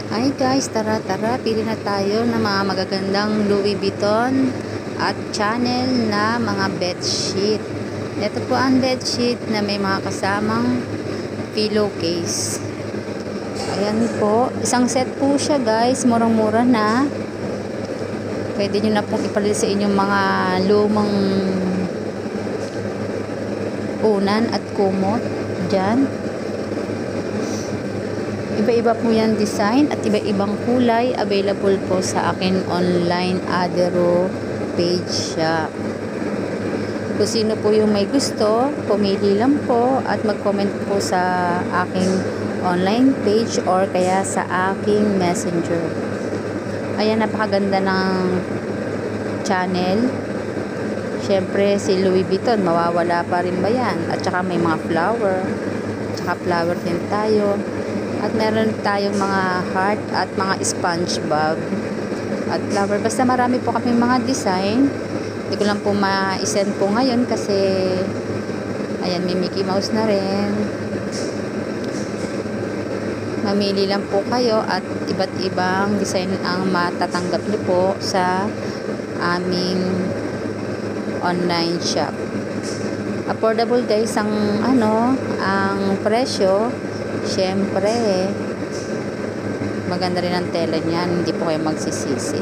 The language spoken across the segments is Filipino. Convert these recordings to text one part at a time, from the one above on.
Hi guys, tara pili na tayo ng mga magagandang Louis Vuitton at Chanel na mga bedsheet. Ito po ang bedsheet na may mga kasamang pillowcase. Ayan po, isang set po siya guys, murang-mura na. Pwede nyo na pong ipalit sa inyong mga lumang unan at kumot dyan. Iba-iba po yan design at iba-ibang kulay. Available po sa akin online Adero page siya. Kung sino po yung may gusto, pumili lang po at mag-comment po sa aking online page or kaya sa aking messenger. Ayan, napakaganda ng Chanel. Syempre si Louis Vuitton, mawawala pa rin ba yan? At saka may mga flower. Tsaka flower din tayo. At meron tayong mga heart at mga SpongeBob at flower. Basta marami po kami mga design. Hindi ko lang po ma-send po ngayon kasi ayan, may Mickey Mouse na rin. Mamili lang po kayo at iba't ibang design ang matatanggap niyo po sa aming online shop. Affordable guys ang ang presyo. Syempre, maganda rin ang tela niyan, hindi po kayo magsisisi.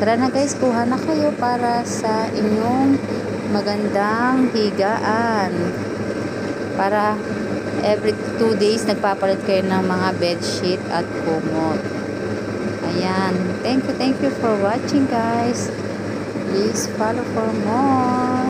Tara na guys, kuha na kayo para sa inyong magandang higaan. Para every 2 days nagpapalit kayo ng mga bedsheet at kumot. Ayan, thank you for watching guys. Please follow for more.